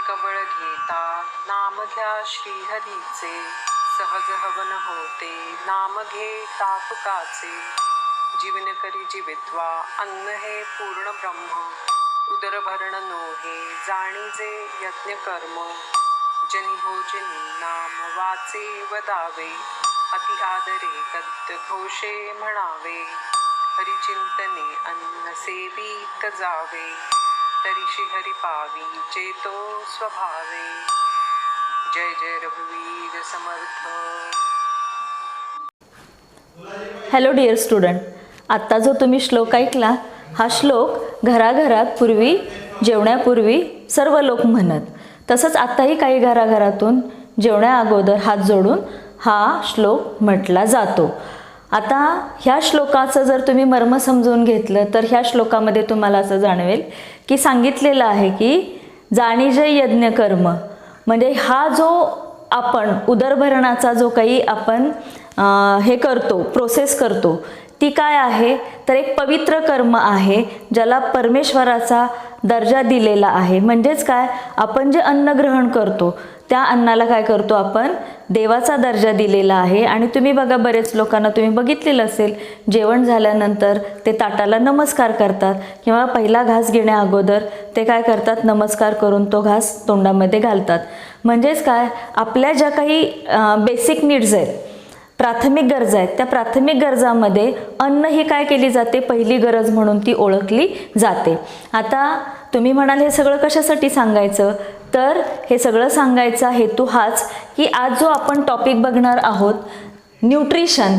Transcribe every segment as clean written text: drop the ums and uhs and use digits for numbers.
कवळ घेता नाम घ्या श्रीहरीचे, सहज हवन होते नाम घे तापकाचे. जीवन करी जीवित्वा अन्न हे पूर्ण ब्रह्म, उदर भरण नोहे जाणीजे यज्ञ कर्म. जनी हो जनी नाम वाचे वदावे, अति आदरे गद्य घोषे म्हणावे. हरिचिंतने अन्न सेवित जावे, तरी हरि पावी चेतो स्वभावे. जय जय रघुवीर समर्थ. हॅलो डिअर स्टुडंट, आत्ता जो तुम्ही श्लोक ऐकला, हा श्लोक घराघरात पूर्वी जेवण्यापूर्वी सर्व लोक म्हणत. तसंच आत्ताही काही घराघरातून जेवण्या अगोदर हात जोडून हा श्लोक म्हटला जातो. आता ह्या श्लोकाचं जर तुम्ही मर्म समजून घेतलं तर ह्या श्लोकामध्ये तुम्हाला असं जाणवेल की सांगितलेलं आहे की जाणीजे यज्ञ कर्म, म्हणजे हा जो आपण उदरभरणाचा जो काही आपण हे करतो, प्रोसेस करतो, ती काय आहे तर एक पवित्र कर्म आहे ज्याला परमेश्वराचा दर्जा दिलेला आहे. म्हणजेच काय, आपण जे अन्न ग्रहण करतो त्या अन्नाला काय करतो आपण, देवाचा दर्जा दिलेला आहे. आणि तुम्ही बघा, बरेच लोकांना तुम्ही बघितलेलं असेल, जेवण झाल्यानंतर ते ताटाला नमस्कार करतात किंवा पहिला घास घेण्या अगोदर ते काय करतात, नमस्कार करून तो घास तोंडामध्ये घालतात. म्हणजेच काय, आपल्या ज्या काही बेसिक नीड्स आहेत, प्राथमिक गरजा आहेत, त्या प्राथमिक गरजामध्ये अन्न ही काय केली जाते, पहिली गरज म्हणून ती ओळखली जाते. आता तुम्ही म्हणाल हे सगळं कशासाठी सांगायचं, तर हे सगळं सांगायचा हेतू हाच की आज जो आपण टॉपिक बघणार आहोत, न्यूट्रिशन,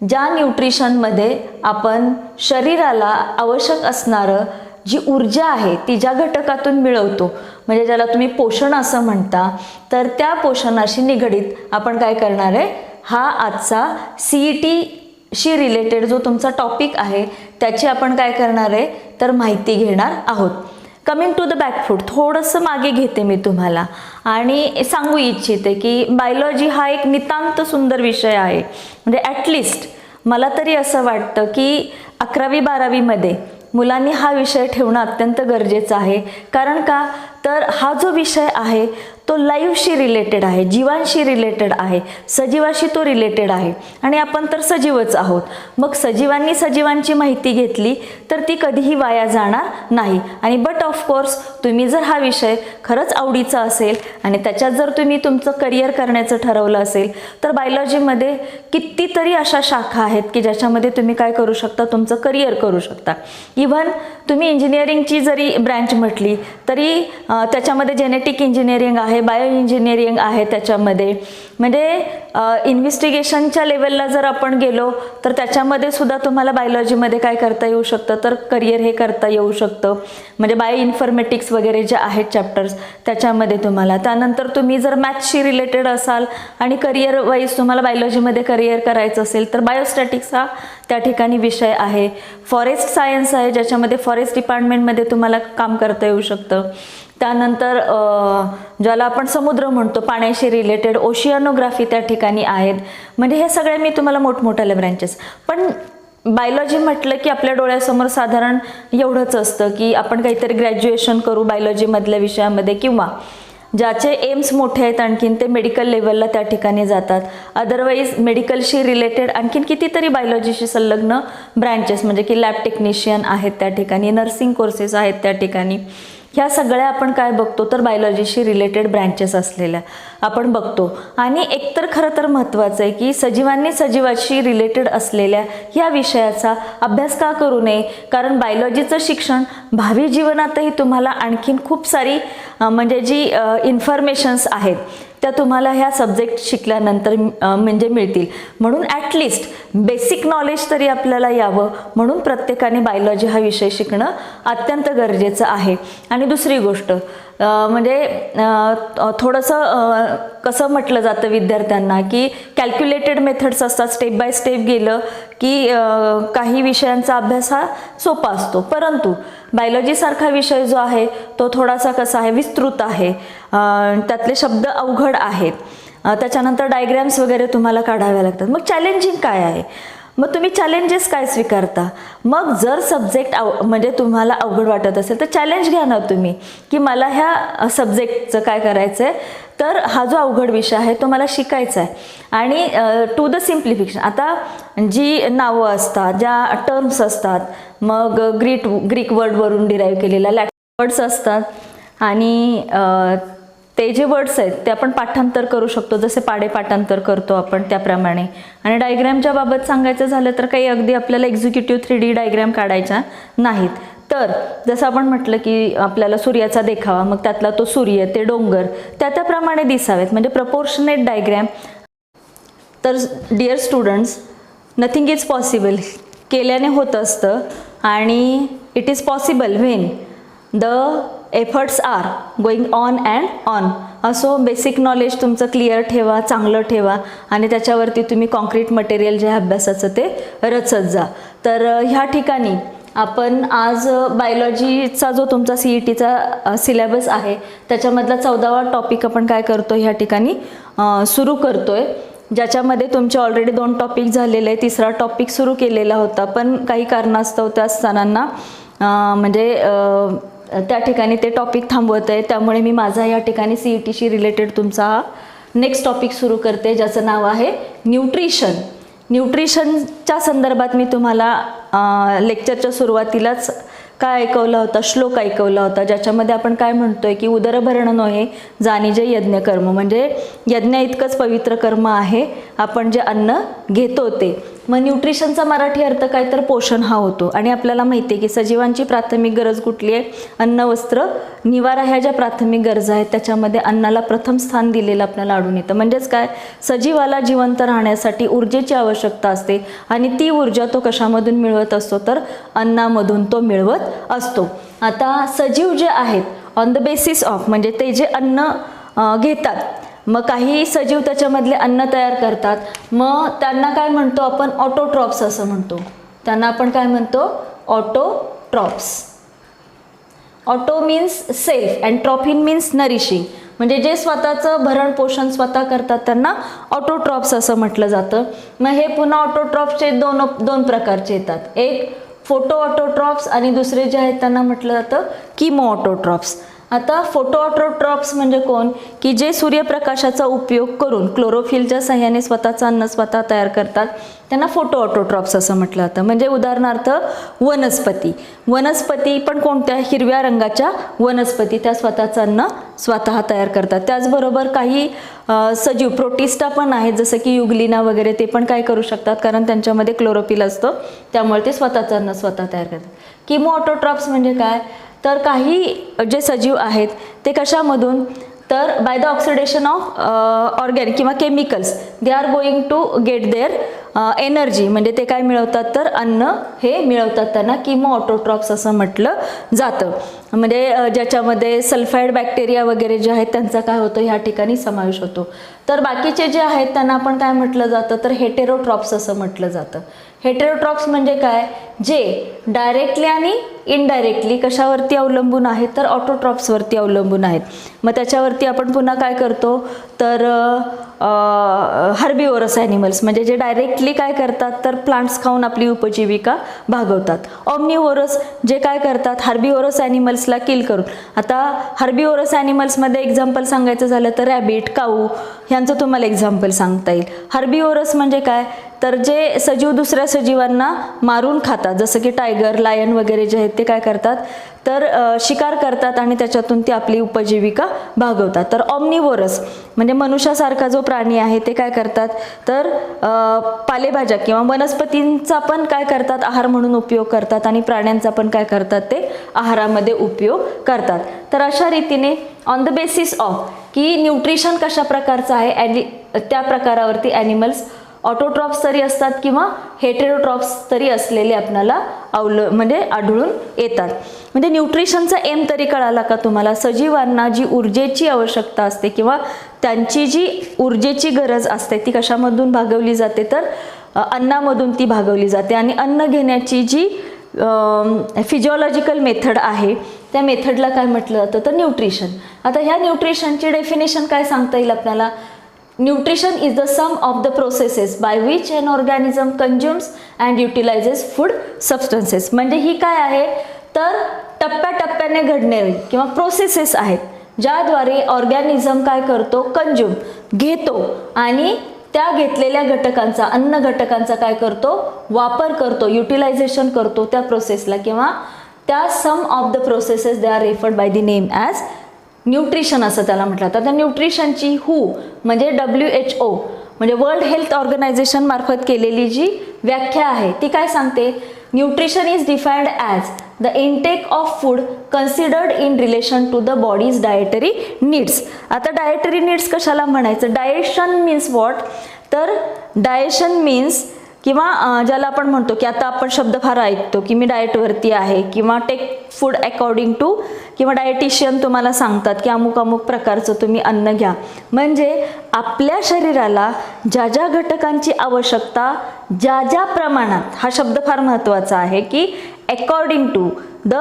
ज्या न्यूट्रिशनमध्ये आपण शरीराला आवश्यक असणारं जी ऊर्जा आहे ती ज्या घटकातून मिळवतो, म्हणजे ज्याला तुम्ही पोषण असं म्हणता, तर त्या पोषणाशी निगडीत आपण काय करणार आहे, हा आजचा CET-शी रिलेटेड जो तुमचा टॉपिक आहे त्याची आपण काय करणार आहे तर माहिती घेणार आहोत. कमिंग टू द बॅकफूट, थोडंसं मागे घेते मी तुम्हाला आणि सांगू इच्छिते की बायोलॉजी हा एक नितांत सुंदर विषय आहे. म्हणजे ॲटलिस्ट मला तरी असं वाटतं की 11वी-12वीमध्ये मुलांनी हा विषय ठेवणं अत्यंत गरजेचं आहे. कारण का, तर हा जो विषय आहे तो लाईव्हशी रिलेटेड आहे, जीवांशी रिलेटेड आहे, सजीवाशी तो रिलेटेड आहे आणि आपण तर सजीवच आहोत. मग सजीवांनी सजीवांची माहिती घेतली तर ती कधीही वाया जाणार नाही. आणि बट ऑफकोर्स तुम्ही जर हा विषय खरंच आवडीचा असेल आणि त्याच्यात जर तुम्ही तुमचं करिअर करण्याचं ठरवलं असेल तर बायोलॉजीमध्ये कितीतरी अशा शाखा आहेत की ज्याच्यामध्ये तुम्ही काय करू शकता, तुमचं करिअर करू शकता. इव्हन तुम्ही इंजिनिअरिंगची जरी ब्रँच म्हटली तरी त्याच्यामध्ये जेनेटिक इंजिनिअरिंग आहे, बायो इंजिनिअरिंग आहे त्याच्यामध्ये. म्हणजे इन्व्हेस्टिगेशनच्या लेवलला जर आपण गेलो तर त्याच्यामध्ये सुद्धा तुम्हाला बायोलॉजीमध्ये काय करता येऊ शकतं तर करिअर हे करता येऊ शकतं. म्हणजे बायो इन्फॉर्मेटिक्स वगैरे जे आहेत चॅप्टर्स त्याच्यामध्ये तुम्हाला. त्यानंतर तुम्ही जर मॅथ्सशी रिलेटेड असाल आणि करिअर वाईज तुम्हाला बायोलॉजीमध्ये करिअर करायचं असेल तर बायोस्टॅटिक्स हा त्या ठिकाणी विषय आहे. फॉरेस्ट सायन्स आहे ज्याच्यामध्ये फॉरेस्ट डिपार्टमेंटमध्ये तुम्हाला काम करता येऊ शकतं. त्यानंतर ज्याला आपण समुद्र म्हणतो, पाण्याशी रिलेटेड ओशियानोग्राफी त्या ठिकाणी आहेत. म्हणजे हे सगळे मी तुम्हाला मोठमोठ्याले ब्रँचेस. पण बायोलॉजी म्हटलं की आपल्या डोळ्यासमोर साधारण एवढंच असतं की आपण काहीतरी ग्रॅज्युएशन करू बायोलॉजीमधल्या विषयामध्ये, किंवा ज्याचे एम्स मोठे आहेत आणखीन ते मेडिकल लेवलला त्या ठिकाणी जातात. अदरवाईज मेडिकलशी रिलेटेड आणखीन कितीतरी बायोलॉजीशी संलग्न ब्रँचेस म्हणजे की लॅब टेक्निशियन आहेत त्या ठिकाणी, नर्सिंग कोर्सेस आहेत त्या ठिकाणी. ह्या सगळ्या आपण काय बघतो तर बायोलॉजीशी रिलेटेड ब्रँचेस असलेल्या आपण बघतो. आणि एकतर खरं तर महत्त्वाचं आहे की सजीवांनी सजीवाशी रिलेटेड असलेल्या ह्या विषयाचा अभ्यास का करू नये, कारण बायोलॉजीचं शिक्षण भावी जीवनातही तुम्हाला आणखीन खूप सारी म्हणजे जी इन्फॉर्मेशन्स आहेत त्या तुम्हाला ह्या सब्जेक्ट शिकल्यानंतर म्हणजे मिळतील. म्हणून ॲटलिस्ट बेसिक नॉलेज तरी आपल्याला यावं म्हणून प्रत्येकाने बायोलॉजी हा विषय शिकणं अत्यंत गरजेचं आहे. आणि दुसरी गोष्ट म्हणजे थोडंसं कसं म्हटलं जातं विद्यार्थ्यांना की कॅल्क्युलेटेड मेथड्स असतात, स्टेप बाय स्टेप गेलं की काही विषयांचा अभ्यास हा सोपा असतो. परंतु बायोलॉजीसारखा विषय जो आहे तो थोडासा कसा आहे, विस्तृत आहे, त्यातले शब्द अवघड आहेत, त्याच्यानंतर डायग्रॅम्स वगैरे तुम्हाला काढाव्या लागतात. मग चॅलेंजिंग काय आहे, मग तुम्ही चॅलेंजेस काय स्वीकारता? मग जर सब्जेक्ट म्हणजे तुम्हाला अवघड वाटत असेल तर चॅलेंज घ्या ना तुम्ही, की मला ह्या सब्जेक्टचं काय करायचं आहे, तर हा जो अवघड विषय आहे तो मला शिकायचा आहे. आणि टू द सिम्प्लिफिकेशन, आता जी नावं असतात, ज्या टर्म्स असतात, मग ग्रीक वर्डवरून डिराईव्ह केलेल्या लॅटिन वर्ड्स असतात, आणि ते जे वर्ड्स आहेत ते आपण पाठांतर करू शकतो, जसे पाडे पाठांतर करतो आपण त्याप्रमाणे. आणि डायग्रॅमच्या बाबत सांगायचं झालं तर काही अगदी आपल्याला एक्झिक्युटिव्ह 3D डायग्रॅम काढायच्या नाहीत. तर जसं आपण म्हटलं की आपल्याला सूर्याचा देखावा, मग त्यातला तो सूर्य, ते डोंगर त्याप्रमाणे दिसावेत, म्हणजे प्रपोर्शनेट डायग्रॅम. तर dear students, nothing is possible, केल्याने होत असतं. आणि it is possible when the efforts are going on and on. असो बेसिक नॉलेज तुमचं क्लिअर ठेवा, चांगलं ठेवा, आणि त्याच्यावरती तुम्ही कॉन्क्रीट मटेरियल जे अभ्यासाचं ते रचत जा. तर ह्या ठिकाणी आपण आज बायोलॉजीचा जो तुमचा CETचा सिलेबस आहे त्याच्यामधला 14वा टॉपिक आपण काय करतो ह्या ठिकाणी सुरू करतोय, ज्याच्यामध्ये तुमचे ऑलरेडी 2 टॉपिक झालेले, 3रा टॉपिक सुरू केलेला होता, पण काही कारणास्तव त्या स्थानांना म्हणजे त्या ठिकाणी ते टॉपिक थांबवत आहे. त्यामुळे मी माझा या ठिकाणी CETशी रिलेटेड तुमचा हा नेक्स्ट टॉपिक सुरू करते, ज्याचं नाव आहे न्यूट्रिशन. न्यूट्रिशनच्या संदर्भात मी तुम्हाला लेक्चरच्या सुरुवातीलाच काय ऐकवला होता, श्लोक ऐकवला होता, ज्याच्यामध्ये आपण काय म्हणतोय की उदरभरण नोहे जाणीजे यज्ञ कर्म, म्हणजे यज्ञ इतकंच पवित्र कर्म आहे आपण जे अन्न घेतो ते. मग न्यूट्रिशनचा मराठी अर्थ काय, तर पोषण हा होतो. आणि आपल्याला माहिती आहे की सजीवांची प्राथमिक गरज कुठली आहे, अन्न, वस्त्र, निवारा, ह्या ज्या प्राथमिक गरजा आहेत त्याच्यामध्ये अन्नाला प्रथम स्थान दिलेलं आपल्याला आढळून येतं. म्हणजेच काय, सजीवाला जिवंत राहण्यासाठी ऊर्जेची आवश्यकता असते, आणि ती ऊर्जा तो कशामधून मिळवत असतो, तर अन्नामधून तो मिळवत असतो. आता सजीव जे आहेत ऑन द बेसिस ऑफ, म्हणजे ते जे अन्न घेतात, मग काही सजीव त्याच्यामधले अन्न तयार करतात, मग त्यांना काय म्हणतो आपण, ऑटोट्रॉप्स असं म्हणतो. त्यांना आपण काय म्हणतो, autotrophs. Auto means self and trophin means nourishing, म्हणजे जे स्वतःचं भरण पोषण स्वतः करतात त्यांना ऑटोट्रॉप्स असं म्हटलं जातं. मग हे पुन्हा ऑटोट्रॉप्सचे दोन प्रकारचे येतात, एक फोटो ऑटोट्रॉप्स आणि दुसरे जे आहेत त्यांना म्हटलं जातं किमो ऑटोट्रॉप्स. आता फोटो ऑटोट्रॉप्स म्हणजे कोण, की जे सूर्यप्रकाशाचा उपयोग करून क्लोरोफिलच्या सहाय्याने स्वतःचं अन्न स्वतः तयार करतात, त्यांना फोटो ऑटोट्रॉप्स असं म्हटलं जातं. म्हणजे उदाहरणार्थ वनस्पती पण कोणत्या, हिरव्या रंगाच्या वनस्पती, त्या स्वतःचं अन्न स्वतः तयार करतात. त्याचबरोबर काही सजीव प्रोटिस्टा पण आहेत, जसं की युग्लिना वगैरे, ते पण काय करू शकतात, कारण त्यांच्यामध्ये क्लोरोफिल असतं, त्यामुळे ते स्वतःचं अन्न स्वतः तयार करतात. किमो ऑटोट्रॉप्स म्हणजे काय, तर काही जे सजीव आहेत ते कशामधून, तर by the oxidation of organic किंवा chemicals they are going to get their energy, म्हणजे ते काय मिळवतात, तर अन्न हे मिळवतात, त्यांना किमो ऑटोट्रॉप्स असं म्हटलं जातं. म्हणजे ज्याच्यामध्ये सल्फाईड बॅक्टेरिया वगैरे जे आहेत त्यांचा काय होतो ह्या ठिकाणी समावेश होतो. तर बाकीचे जे आहेत त्यांना आपण काय म्हटलं जातं, तर हेटेरोट्रॉप्स असं म्हटलं जातं. हेटेरोट्रॉप्स म्हणजे काय, जे डायरेक्टली आणि इनडायरेक्टली कशावरती अवलंबून आहेत, तर ऑटोट्रॉप्सवरती अवलंबून आहेत. मग त्याच्यावरती आपण पुन्हा काय करतो, तर हर्बिवोरस ॲनिमल्स, म्हणजे जे डायरेक्टली काय करतात, तर प्लांट्स खाऊन आपली उपजीविका भागवतात. ऑमनिवोरस जे काय करतात, हर्बिवोरस ॲनिमल्सला किल करून. आता हर्बिवोरस ॲनिमल्समध्ये एक्झाम्पल सांगायचं झालं तर रॅबिट, काऊ ह्यांचं तुम्हाला एक्झाम्पल सांगता येईल. हर्बिवोरस म्हणजे काय, तर जे सजीव दुसऱ्या सजीवांना मारून खातात, जसं की टायगर, लायन वगैरे जे आहेत ते काय करतात, तर शिकार करतात आणि त्याच्यातून ती आपली उपजीविका भागवतात. तर ऑमनिवोरस म्हणजे मनुष्यासारखा जो प्राणी आहे ते काय करतात, तर पालेभाज्या किंवा वनस्पतींचा पण काय करतात, आहार म्हणून उपयोग करतात, आणि प्राण्यांचा पण काय करतात, ते आहारामध्ये उपयोग करतात. तर अशा रीतीने ऑन द बेसिस ऑफ की न्यूट्रिशन कशा प्रकारचं आहे, त्या प्रकारावरती ॲनिमल्स ऑटोट्रॉप्स तरी असतात किंवा हेटेरोट्रॉप्स तरी असलेले आपल्याला म्हणजे आढळून येतात. म्हणजे न्यूट्रिशनचा एम तरी कळाला का तुम्हाला, सजीवांना जी ऊर्जेची आवश्यकता असते किंवा त्यांची जी ऊर्जेची गरज असते ती कशामधून भागवली जाते, तर अन्नामधून ती भागवली जाते. आणि अन्न घेण्याची जी फिजिओलॉजिकल मेथड आहे त्या मेथडला काय म्हटलं जातं, तर न्यूट्रिशन. आता ह्या न्यूट्रिशनची डेफिनेशन काय सांगता येईल आपल्याला, nutrition is the sum of the processes by which an organism consumes and utilises food substances. म्हणजे ही काय आहे तर टप्प्याटप्प्याने घडणारी किंवा प्रोसेसेस आहेत ज्याद्वारे ऑर्गॅनिझम काय करतो, कंझ्युम घेतो आणि त्या घेतलेल्या घटकांचा, अन्न घटकांचा काय करतो, वापर करतो, युटिलायझेशन करतो त्या प्रोसेसला, किंवा त्या sum of the processes they are referred by the name as nutrition असं त्याला म्हटलं जातं. त्या न्यूट्रिशनची म्हणजे WHO म्हणजे वर्ल्ड हेल्थ ऑर्गनायझेशन मार्फत केलेली जी व्याख्या आहे ती काय सांगते, nutrition is defined as the intake of food considered in relation to the body's dietary needs. आता डायटरी नीड्स कशाला म्हणायचं, डायजेशन मीन्स व्हॉट, तर डायजेशन मीन्स किंवा ज्याला आपण म्हणतो की आता आपण शब्द फार ऐकतो की मी डाएटवरती आहे किंवा टेक फूड अकॉर्डिंग टू, किंवा डायटिशियन तुम्हाला सांगतात की अमुक अमुक प्रकारचं तुम्ही अन्न घ्या. म्हणजे आपल्या शरीराला ज्या ज्या घटकांची आवश्यकता ज्या ज्या प्रमाणात, हा शब्द फार महत्त्वाचा आहे की अकॉर्डिंग टू द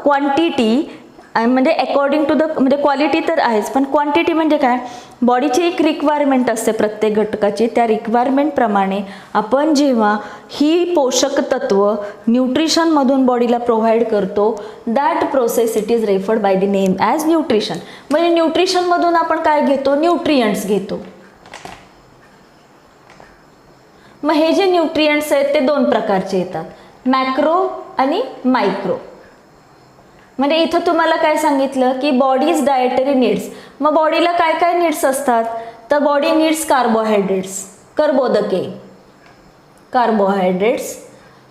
क्वांटिटी, म्हणजे अकॉर्डिंग टू द म्हणजे क्वालिटी तर आहेच पण क्वांटिटी म्हणजे काय, बॉडीची एक रिक्वायरमेंट असते प्रत्येक घटकाची, त्या रिक्वायरमेंटप्रमाणे आपण जेव्हा ही पोषक तत्व न्यूट्रिशनमधून बॉडीला प्रोव्हाइड करतो that process it is referred by the name as nutrition. म्हणजे न्यूट्रिशनमधून आपण काय घेतो, न्यूट्रियंट्स घेतो. मग हे जे न्यूट्रियंट्स आहेत ते दोन प्रकारचे येतात, मॅक्रो आणि मायक्रो. म्हणजे इथं तुम्हाला काय सांगितलं की बॉडीज डायटरी नीड्स, मग बॉडीला काय काय नीड्स असतात, तर बॉडी नीड्स कार्बोहायड्रेट्स, कर्बोदके carbohydrates,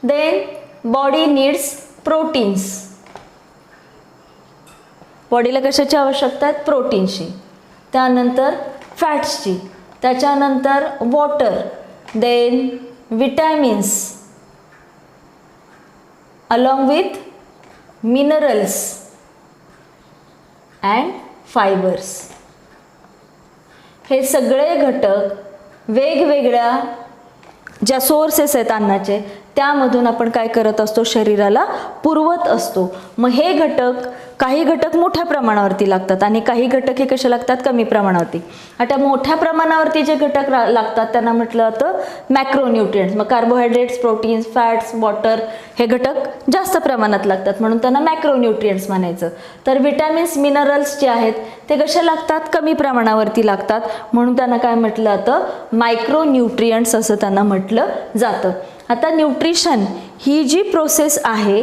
then body needs proteins, बॉडीला कशाची आवश्यकता आहे, प्रोटीनची, त्यानंतर फॅट्सची, त्याच्यानंतर water, then vitamins along with minerals and fibres. हे सगळे घटक वेगवेगळ्या ज्या सोर्सेस आहेत अन्नाचे त्यामधून आपण काय करत असतो, शरीराला पुरवत असतो. मग हे घटक, काही घटक मोठ्या प्रमाणावरती लागतात आणि काही घटक हे कसे लागतात, कमी प्रमाणावरती. आता मोठ्या प्रमाणावरती जे घटक लागतात त्यांना म्हटलं जातं मॅक्रोन्यूट्रिएंट्स. मग कार्बोहायड्रेट्स, प्रोटीन्स, फॅट्स, वॉटर हे घटक जास्त प्रमाणात लागतात म्हणून त्यांना मॅक्रोन्यूट्रिएंट्स म्हणायचं. तर विटॅमिन्स, मिनरल्स जे आहेत ते कसे लागतात, कमी प्रमाणावरती लागतात म्हणून त्यांना काय म्हटलं जातं, मायक्रोन्यूट्रिएंट्स असं त्यांना म्हटलं जातं. आता न्यूट्रिशन ही जी प्रोसेस आहे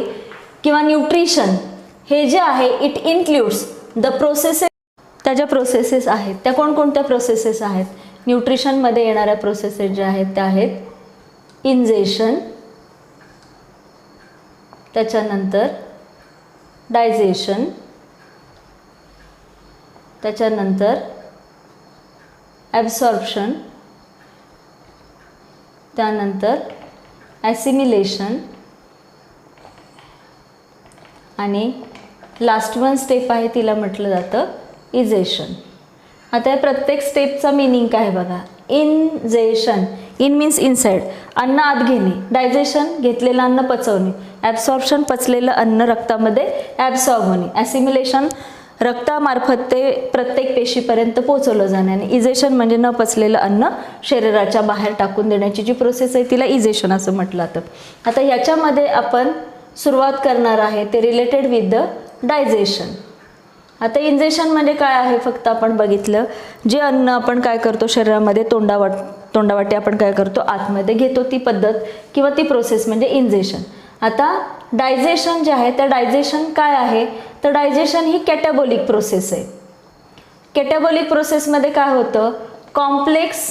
किंवा न्यूट्रिशन हे जे आहे इट इन्क्ल्यूड्स द प्रोसेसेस, त्या ज्या प्रोसेसेस आहेत त्या कोणकोणत्या प्रोसेसेस आहेत, न्यूट्रिशनमध्ये येणाऱ्या प्रोसेसेस ज्या आहेत त्या आहेत इंजेशन, त्याच्यानंतर डायजेशन, त्याच्यानंतर ॲब्सॉर्प्शन, त्यानंतर ॲसिमिलेशन आणि लास्ट वन स्टेप आहे तिला म्हटलं जातं इजेशन. आता या प्रत्येक स्टेपचा मिनिंग काय बघा, इनजेशन, इन मीन्स इनसाइड, अन्न आत घेणे, डायजेशन घेतलेलं अन्न पचवणे, ॲब्सॉर्प्शन पचलेलं अन्न रक्तामध्ये ॲब्सॉर्ब होणे, ॲसिमिलेशन रक्तामार्फत ते प्रत्येक पेशीपर्यंत पोहोचवलं जाणे आणि इजेशन म्हणजे न पचलेलं अन्न शरीराच्या बाहेर टाकून देण्याची जी प्रोसेस आहे तिला इजेशन असं म्हटलं जातं. आता याच्यामध्ये आपण सुरुवात करणार आहे ते रिलेटेड विथ द डायजेशन. आता इंजेशन म्हणजे काय आहे, फक्त आपण बघितलं जे अन्न आपण काय करतो शरीरामध्ये तोंडावाटे आपण काय करतो आतमध्ये घेतो ती पद्धत किंवा ती प्रोसेस म्हणजे इंजेशन. आता डायजेशन जे आहे त्या डायजेशन काय आहे, तर डायजेशन ही कॅटाबॉलिक प्रोसेस आहे. कॅटाबॉलिक प्रोसेसमध्ये काय होतं, complex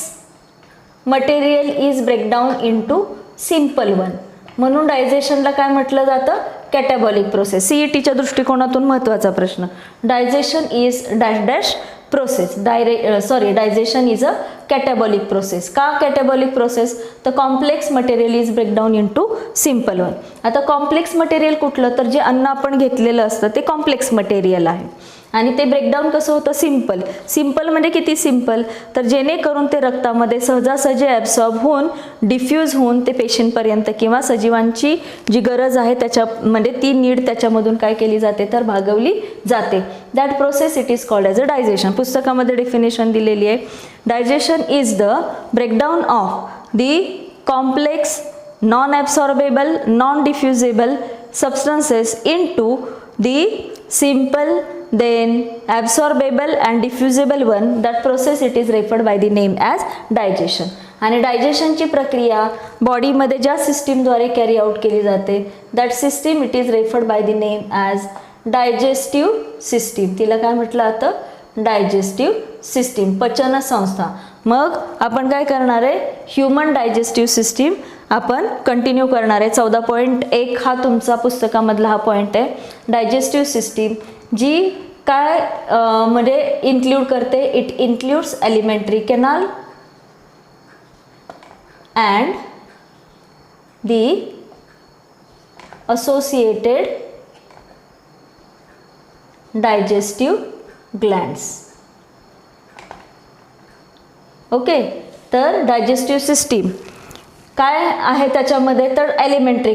material is breakdown into simple one, म्हणून डायजेशनला काय म्हटलं जातं, कॅटाबॉलिक प्रोसेस. CETच्या दृष्टिकोनातून महत्त्वाचा प्रश्न, digestion is dash dash process, digestion is a catabolic process. का कॅटाबॉलिक प्रोसेस, तर complex material is breakdown into simple one. आता कॉम्प्लेक्स मटेरियल कुठलं, तर जे अन्न आपण घेतलेलं असतं ते कॉम्प्लेक्स मटेरियल आहे आणि ते ब्रेकडाऊन कसं होतं, सिंपल म्हणजे किती सिंपल, तर जेणेकरून ते रक्तामध्ये सहजासहजी ॲब्सॉर्ब होऊन डिफ्यूज होऊन ते पेशींपर्यंत किंवा सजीवांची जी गरज आहे त्याच्यामध्ये ती नीड त्याच्यामधून काय केली जाते तर भागवली जाते. That process it is called as a digestion. पुस्तकामध्ये डेफिनेशन दिलेली आहे. Digestion is the breakdown of the complex non absorbable non diffusible substances into the simple then absorbable and diffusible one. That process it is referred by the name as digestion. आणि डायजेशनची प्रक्रिया बॉडीमध्ये ज्या सिस्टीमद्वारे carry out केली जाते that system it is referred by the name as digestive system. तिला काय म्हटलं जातं, डायजेस्टिव्ह सिस्टीम, पचन संस्था. मग आपण काय करणार आहे, ह्युमन डायजेस्टिव्ह सिस्टीम आपण कंटिन्यू करणार आहे. 14.1 हा तुमचा पुस्तकामधला हा पॉईंट आहे. डायजेस्टिव्ह सिस्टीम जी काय म्हणजे इन्क्ल्यूड करते, it includes alimentary canal and the associated digestive glands. Okay, तर डायजेस्टिव्ह सिस्टीम काय आहे त्याच्यामध्ये तर एलिमेंटरी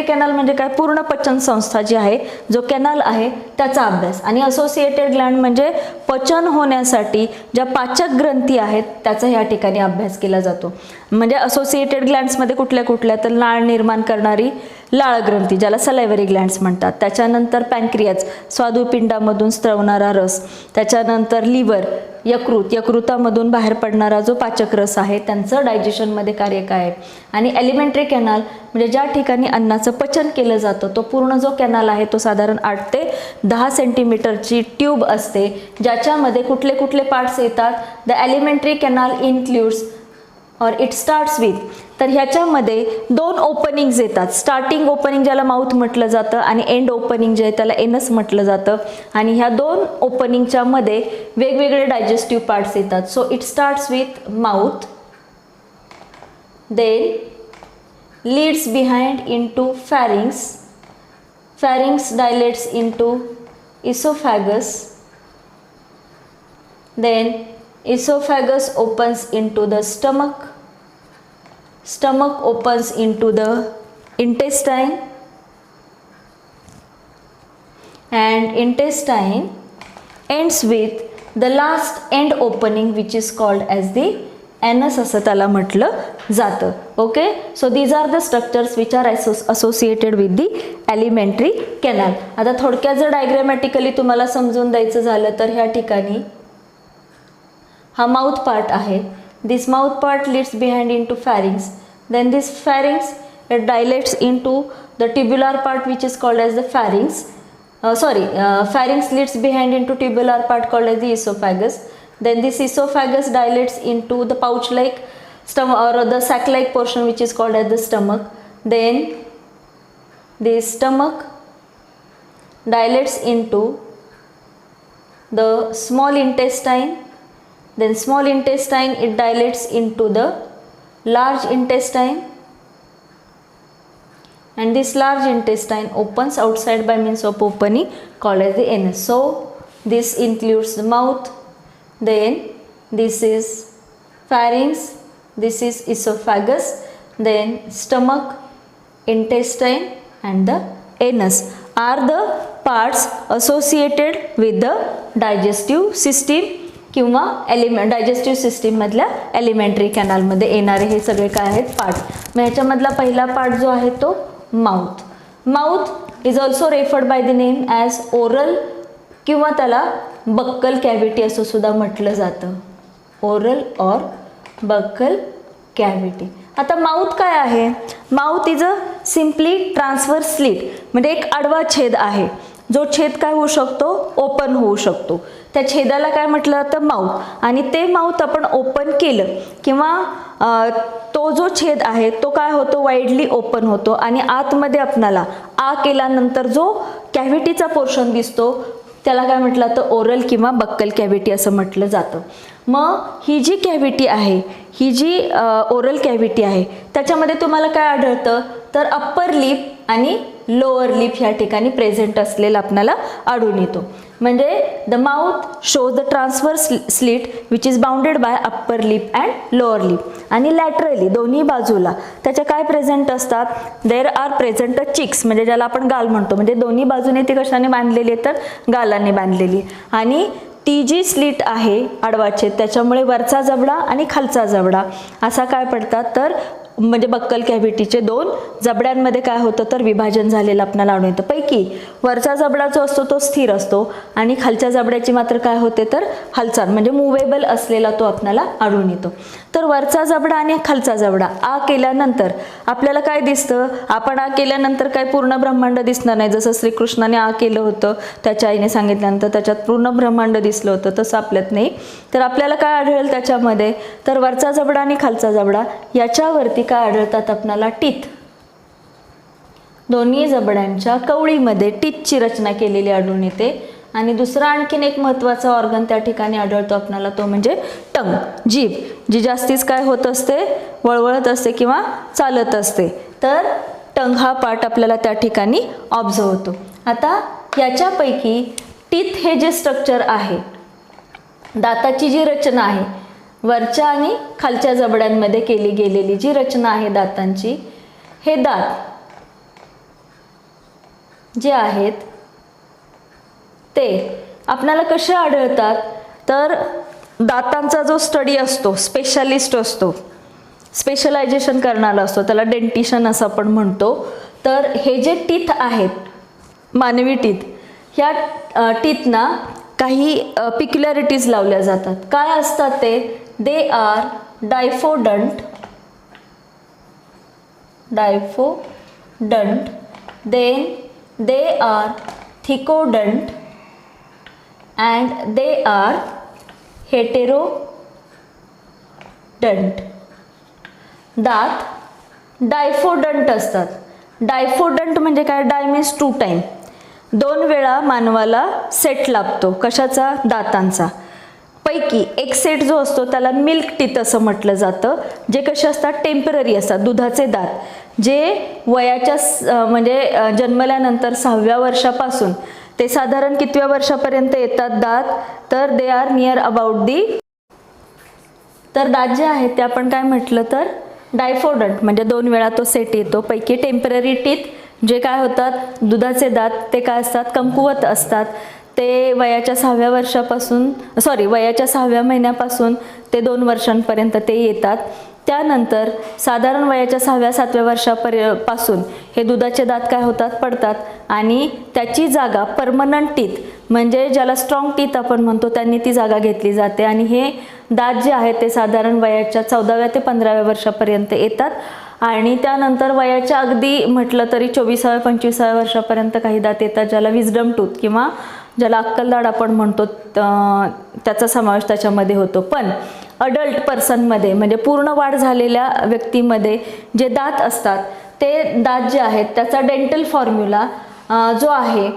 कॅनल म्हणजे काय, पूर्ण पचन संस्था जी आहे, जो कॅनल आहे त्याचा अभ्यास. आणि असोसिएटेड ग्लँड म्हणजे पचन होण्यासाठी ज्या पाचक ग्रंथी आहेत त्याचा या ठिकाणी अभ्यास केला जातो. म्हणजे असोसिएटेड ग्लँड्समध्ये कुठल्या तर लाळ निर्माण करणारी लाळ ग्रंथी ज्याला सलायव्हरी ग्लँड्स म्हणतात. त्याच्यानंतर पॅनक्रियाज स्वादुपिंडामधून स्त्रवणारा रस. त्याच्यानंतर लिव्हर, यकृतामधून बाहेर पडणारा जो पाचक रस आहे त्यांचं डायजेशनमध्ये कार्य काय आहे. आणि एलिमेंटरी कॅनल म्हणजे ज्या ठिकाणी अन्नाचं पचन केलं जातं तो पूर्ण जो कॅनल आहे तो साधारण 8 ते 10 सेंटीमीटरची ट्यूब असते ज्याच्यामध्ये कुठले पार्ट्स येतात. द एलिमेंटरी कॅनल इन्क्ल्यूड्स और इट स्टार्ट्स विथ, तर ह्याच्यामध्ये 2 ओपनिंग्ज येतात. स्टार्टिंग ओपनिंग ज्याला माउथ म्हटलं जातं आणि एंड ओपनिंग जे आहे त्याला एनस म्हटलं जातं. आणि ह्या 2 ओपनिंगच्या मध्ये वेगवेगळे डायजेस्टिव्ह पार्ट्स येतात. So it starts with mouth, then leads behind into pharynx, pharynx dilates into oesophagus, then esophagus opens into the stomach, stomach opens into the intestine, and intestine ends with the last end opening which is called as the anus असं त्याला म्हटलं जातं. Okay, so these are the structures which are associated with the alimentary canal. आता थोडक्यात जर डायग्रॅमॅटिकली तुम्हाला समजून द्यायचं झालं तर ह्या ठिकाणी हा माउथ पार्ट आहे. This mouth part leads behind into pharynx, then this pharynx it dilates into the tubular part which is called as the pharynx. Pharynx leads behind into tubular part called as the esophagus. Then this esophagus dilates into the pouch-like stomach or the sac-like portion which is called as the stomach. Then the stomach dilates into the small intestine. Then small intestine it dilates into the large intestine. And this large intestine opens outside by means of opening called as the anus. So this includes the mouth, then this is pharynx, this is esophagus, then stomach, intestine and the anus are the parts associated with the digestive system किंवा digestive सिस्टीममधल्या elementary कॅनलमध्ये येणारे हे सगळे काय आहेत part. मग ह्याच्यामधला पहिला part जो आहे तो mouth. Mouth is also referred by the name as oral किंवा त्याला बक्कल कॅव्हिटी असं सुद्धा म्हटलं जातं. ओरल और बक्कल कॅव्हिटी. आता माउथ काय आहे, mouth is a simply transverse slit म्हणजे एक आडवा छेद आहे. जो छेद काय होऊ शकतो, ओपन होऊ शकतो. त्या छेदाला काय म्हटलं जातं, माउथ. आणि ते माउथ आपण ओपन केलं किंवा तो जो छेद आहे तो काय होतो, वाईडली ओपन होतो आणि आतमध्ये आपणाला आ केल्यानंतर जो कॅव्हिटीचा पोर्शन दिसतो त्याला काय म्हटलं जातं, ओरल किंवा बक्कल कॅव्हिटी असं म्हटलं जातं. मग ही जी कॅव्हिटी आहे, ही जी ओरल कॅव्हिटी आहे त्याच्यामध्ये तुम्हाला काय आढळतं तर अप्पर लिप आणि लोअर लिप ह्या ठिकाणी प्रेझेंट असलेला आपल्याला आढळून येतो. म्हणजे the mouth shows the transverse slit which is bounded by upper lip and lower lip. आणि लॅटरली दोन्ही बाजूला त्याच्या काय प्रेझेंट असतात, देर आर प्रेझेंट चिक्स, म्हणजे ज्याला आपण गाल म्हणतो, म्हणजे दोन्ही बाजूने ती कशाने बांधलेली आहे तर गालाने बांधलेली. आणि ती जी स्लिट आहे आडवाचे त्याच्यामुळे वरचा जबडा आणि खालचा जबडा असा काय पडतात तर म्हणजे बक्कल कॅव्हिटीचे दोन जबड्यांमध्ये काय होतं तर विभाजन झालेलं आपल्याला आढळून येतं. पैकी वरचा जबडा जो असतो तो स्थिर असतो आणि खालच्या जबड्याची मात्र काय होते तर हालचाल म्हणजे मुव्हेबल असलेला तो आपल्याला आढळून येतो. तर वरचा जबडा आणि खालचा जबडा आ केल्यानंतर आपल्याला काय दिसतं, आपण आ केल्यानंतर काय पूर्ण ब्रह्मांड दिसणार नाही. जसं श्रीकृष्णाने आ केलं होतं त्याच्या आईने सांगितल्यानंतर त्याच्यात पूर्ण ब्रह्मांड दिसलं होतं, तसं आपल्यात नाही. तर आपल्याला काय आढळेल त्याच्यामध्ये तर वरचा जबडा आणि खालचा जबडा याच्यावरती काय आढळतात आपल्याला टीथ. दोन्ही जबड्यांच्या कवळीमध्ये टीथची रचना केलेली आढळून येते. आणि दुसरा आणखीन एक महत्त्वाचा ऑर्गन त्या ठिकाणी आढळतो आपल्याला तो म्हणजे टंग, जीभ, जी जास्तीच काय होत असते वळवळत असते किंवा चालत असते. तर टंग हा पार्ट आपल्याला त्या ठिकाणी ऑब्झर्व होतो. आता याच्यापैकी टीथ हे जे स्ट्रक्चर आहे, दाताची जी रचना आहे वरच्या आणि खालच्या जबड्यांमध्ये केली गेलेली जी रचना आहे दातांची, हे दात जे आहेत ते आपल्याला कसे आढळतात तर दातांचा जो स्टडी असतो, स्पेशालिस्ट असतो, स्पेशलायझेशन करणारा असतो, त्याला डेंटिशन असं आपण म्हणतो. तर हे जे टीथ आहेत मानवी टीथ, ह्या टीथना काही पिक्युलॅरिटीज लावल्या जातात. काय असतात ते, they are diphyodont, then they are thecodont and they are heterodont. दात डायफोडंट असतात. डायफोडंट म्हणजे काय, डाय मीन्स 2 टाइम, 2 वेळा मानवाला सेट लाभतो कशाचा दातांचा. पैकी एक सेट जो असतो त्याला मिल्क टीथ असं म्हटलं जातं, जे कसे असतात टेम्पररी असतात, दुधाचे दात, जे वयाच्या म्हणजे जन्मल्यानंतर 6व्या वर्षापासून ते साधारण कितव्या वर्षापर्यंत येतात दात तर they are near about the. तर दात जे आहेत ते आपण काय म्हटलं तर डायफोडंट म्हणजे 2 वेळा तो सेट येतो. पैकी टेम्पररी टीथ जे काय होतात दुधाचे दात ते काय असतात कमकुवत असतात. ते वयाच्या 6व्या वर्षापासून वयाच्या 6व्या महिन्यापासून ते 2 वर्षांपर्यंत ते येतात. त्यानंतर साधारण वयाच्या 6व्या-7व्या वर्षापासून हे दुधाचे दात काय होतात पडतात आणि त्याची जागा परमनंट टीथ म्हणजे ज्याला स्ट्रॉंग टीथ आपण म्हणतो त्यांनी ती जागा घेतली जाते. आणि हे दात जे आहेत ते साधारण वयाच्या 14व्या ते 15व्या वर्षापर्यंत येतात. आणि त्यानंतर वयाच्या अगदी म्हटलं तरी 24व्या-25व्या वर्षापर्यंत काही दात येतात ज्याला विजडम टूथ किंवा ज्याला अक्कलदाढ आपण म्हणतो त्याचा समावेश त्याच्यामध्ये होतो. पण अडल्ट पर्सनमध्ये म्हणजे पूर्ण वाढ झालेल्या व्यक्तीमध्ये जे दात असतात ते दात जे आहेत त्याचा डेंटल फॉर्म्युला जो आहे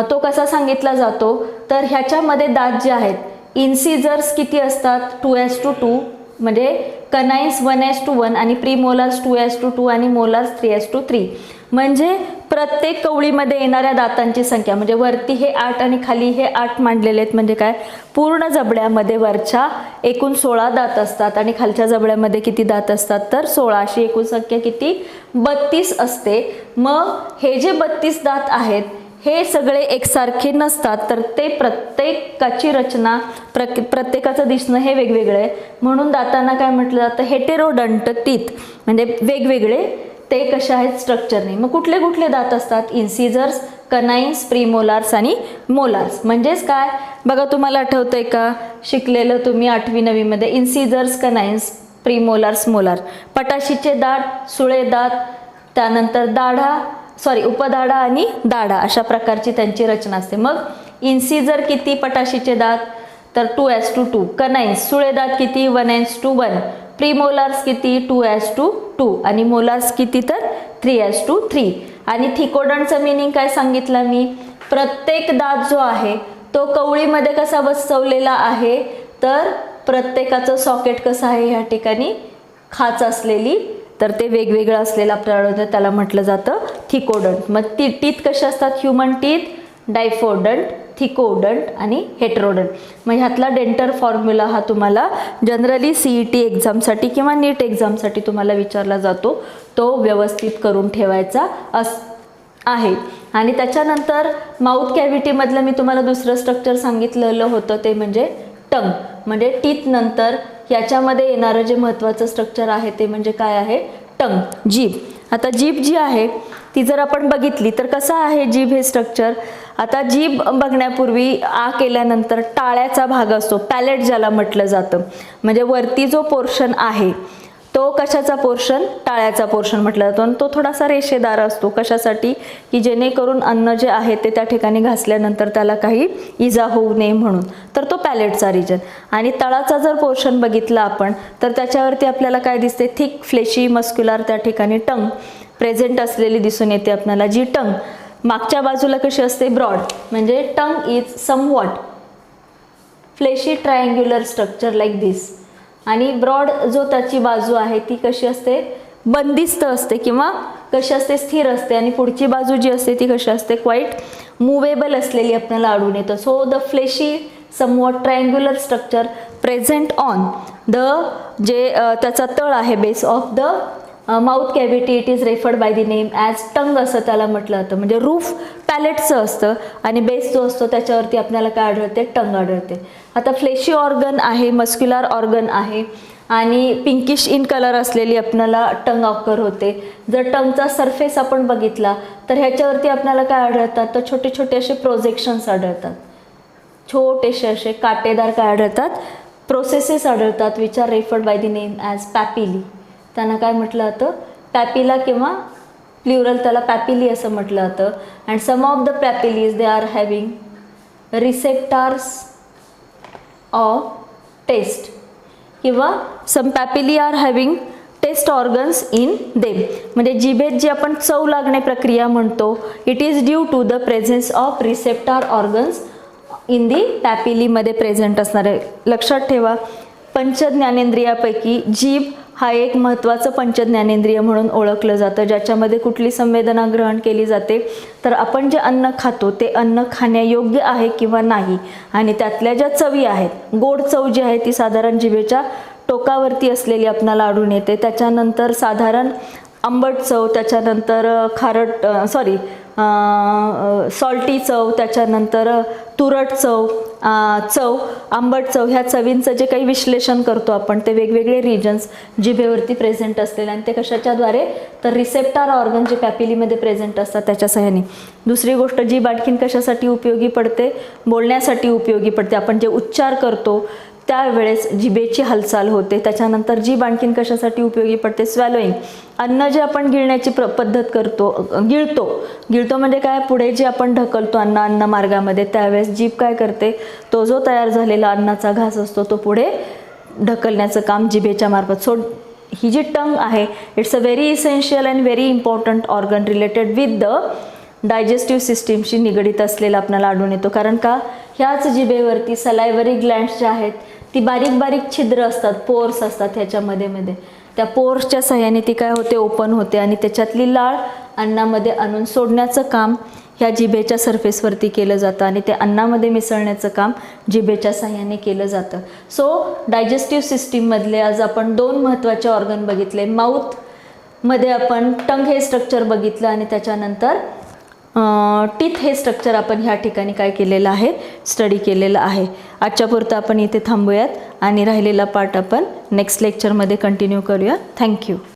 तो कसा सांगितला जातो तर ह्याच्यामध्ये दात जे आहेत इन्सिजर्स किती असतात 2:2 म्हणजे कनाइन्स 1:1 आणि प्रीमोलार्स 2:2 आणि मोलार्स 3:3 म्हणजे प्रत्येक कवळीमध्ये येणाऱ्या दातांची संख्या म्हणजे वरती हे 8 आणि खाली हे 8 मांडलेले आहेत. म्हणजे काय पूर्ण जबड्यामध्ये वरच्या एकूण 16 दात असतात आणि खालच्या जबड्यामध्ये किती दात असतात तर 16. अशी एकूण संख्या किती 32 असते. मग हे जे 32 दात आहेत हे सगळे एकसारखे नसतात तर ते प्रत्येकाची रचना प्रत्येकाचं दिसणं हे वेगवेगळं आहे. म्हणून दातांना काय म्हटलं जातं हेटेरोडंट टीथ म्हणजे वेगवेगळे ते कशा आहेत स्ट्रक्चर नाही. मग कुठले कुठले दात असतात इन्सिजर्स, कनाइन्स, प्रीमोलार्स आणि मोलार्स. म्हणजेच काय बघा तुम्हाला आठवतंय का शिकलेलं तुम्ही 8वी-9वी मध्ये इन्सिजर्स, कनाइन्स, प्रीमोलार्स, मोलार. पटाशीचे दात, सुळे दात, त्यानंतर उपदाढा आणि दाढा अशा प्रकारची त्यांची रचना असते. मग इन्सिजर किती पटाशीचे दात तर 2:2, कनाइन्स सुळे दात किती 1:1, प्रीमोलार्स किती 2:2 आणि मोलार्स किती तर 3:3. आणि थिकोडंटचं मिनिंग काय सांगितलं मी, प्रत्येक दात जो आहे तो कवळीमध्ये कसा बसवलेला आहे तर प्रत्येकाचं सॉकेट कसं आहे ह्या ठिकाणी खाच असलेली तर ते वेगवेगळं असलेलं आपल्याला त्याला म्हटलं जातं थिकोडंट. मग टीथ कशा असतात ह्युमन टीथ डायफोडंट, थिकोडंट आणि हेटेरोडंट. मग ह्यातला डेंटर फॉर्म्युला हा तुम्हाला जनरली CET एक्झामसाठी किंवा नीट एक्झामसाठी तुम्हाला विचारला जातो, तो व्यवस्थित करून ठेवायचा आहे. आणि त्याच्यानंतर माउथ कॅव्हिटीमधलं मी तुम्हाला दुसरं स्ट्रक्चर सांगितलेलं होतं ते म्हणजे टंग, म्हणजे टीथ नंतर याच्यामध्ये येणारं जे महत्त्वाचं स्ट्रक्चर आहे ते म्हणजे काय आहे, टंग, जीभ. आता जीभ जी आहे ती जर आपण बघितली तर कसं आहे जीभ हे स्ट्रक्चर. आता जीभ बघण्यापूर्वी आ केल्यानंतर टाळ्याचा भाग असतो, पॅलेट ज्याला म्हटलं जातं, म्हणजे वरती जो पोर्शन आहे तो कशाचा पोर्शन, टाळ्याचा पोर्शन म्हटलं जातो. आणि तो थोडासा रेषेदार असतो, कशासाठी, की जेणेकरून अन्न जे आहे ते त्या ठिकाणी घासल्यानंतर त्याला काही इजा होऊ नये म्हणून. तर तो पॅलेटचा रिजन. आणि तळाचा जर पोर्शन बघितला आपण तर त्याच्यावरती आपल्याला काय दिसते, थिक फ्लेशी मस्क्युलर त्या ठिकाणी टंग प्रेझेंट असलेली दिसून येते आपल्याला. जी टंग मागच्या बाजूला कशी असते, ब्रॉड, म्हणजे tongue is somewhat fleshy triangular structure like this. आणि ब्रॉड जो त्याची बाजू आहे ती कशी असते, बंदिस्त असते किंवा कशी असते, स्थिर असते. आणि पुढची बाजू जी असते ती कशी असते, क्वाईट मुवेबल असलेली आपल्याला आढळून येतं. So the fleshy somewhat triangular structure present on the जे त्याचा तळ आहे base of the mouth cavity, it is referred by the name as tongue असं त्याला म्हटलं जातं. म्हणजे रूफ पॅलेटचं असतं आणि बेस जो असतो त्याच्यावरती आपल्याला काय आढळते, टंग आढळते. आता फ्लेशी ऑर्गन आहे, मस्क्युलर ऑर्गन आहे आणि पिंकिश इन कलर असलेली आपल्याला टंग ऑकर होते. जर टंगचा सरफेस आपण बघितला तर ह्याच्यावरती आपल्याला काय आढळतात, तर छोटे छोटे असे प्रोजेक्शन्स आढळतात, छोटेसे असे काटेदार काय आढळतात, प्रोसेसेस आढळतात, which are referred by the name as papillae. त्यांना काय म्हटलं जातं, पॅपिला किंवा प्ल्युरल त्याला पॅपिली असं म्हटलं जातं. And some of the papillae they are having receptors of taste किंवा some papillae are having taste organs in them. म्हणजे जिभेत जी आपण चव लागणे प्रक्रिया म्हणतो, it is due to the presence of receptor organs in the पॅपिलीमध्ये प्रेझेंट असणार आहे. लक्षात ठेवा, पंचज्ञानेंद्रियापैकी जीभ हा एक महत्त्वाचं पंचज्ञानेंद्रिय म्हणून ओळखलं जातं, ज्याच्यामध्ये कुठली संवेदना ग्रहण केली जाते, तर आपण जे अन्न खातो ते अन्न खाण्यायोग्य आहे किंवा नाही. आणि त्यातल्या ज्या चवी आहेत, गोड चव जी आहे ती साधारण जिभेच्या टोकावरती असलेली आपल्याला आढळून येते. त्याच्यानंतर साधारण आंबट चव, त्याच्यानंतर खारट सॉल्टी चव, त्याच्यानंतर तुरट चव, आंबट चव, ह्या चवींचं जे काही विश्लेषण करतो आपण ते वेगवेगळे रिजन्स जिभेवरती प्रेझेंट असलेले. आणि ते कशाच्याद्वारे, तर रिसेप्टार ऑर्गन जे पॅपिलीमध्ये प्रेझेंट असतात त्याच्या सहाय्याने. दुसरी गोष्ट, जीभ आणखीन कशासाठी उपयोगी पडते, बोलण्यासाठी उपयोगी पडते. आपण जे उच्चार करतो त्यावेळेस जिभेची हालचाल होते. त्याच्यानंतर जीभ आणखीन कशासाठी उपयोगी पडते, स्वॅलोईंग, अन्न जे आपण गिळण्याची पद्धत करतो, गिळतो म्हणजे काय, पुढे जे आपण ढकलतो अन्न मार्गामध्ये, त्यावेळेस जीभ काय करते, तो जो तयार झालेला अन्नाचा घास असतो तो पुढे ढकलण्याचं काम जिभेच्या मार्फत. सो ही जी टंग आहे, it's a very essential and very important organ related with the digestive सिस्टीमशी निगडीत असलेला आपल्याला आढळून येतो. कारण का, ह्याच जिभेवरती सलायवरी ग्लँड्स ज्या आहेत ती बारीक बारीक छिद्र असतात, पोर्स असतात ह्याच्यामध्ये. त्या पोर्सच्या सहाय्याने ती काय होते, ओपन होते आणि त्याच्यातली लाळ अन्नामध्ये आणून सोडण्याचं काम ह्या जिभेच्या सरफेसवरती केलं जातं आणि ते अन्नामध्ये मिसळण्याचं काम जिभेच्या सहाय्याने केलं जातं. सो डायजेस्टिव्ह सिस्टीममधले आज आपण 2 महत्त्वाचे ऑर्गन बघितले. माउथमध्ये आपण टंग हे स्ट्रक्चर बघितलं आणि त्याच्यानंतर टीथ हे स्ट्रक्चर आपण ह्या ठिकाणी काय केलेलं आहे, स्टडी केलेलं आहे. आजच्या पुरतं आपण इथे थांबूयात आणि राहिलेला पार्ट आपण नेक्स्ट लेक्चरमध्ये कंटिन्यू करूया. थँक्यू.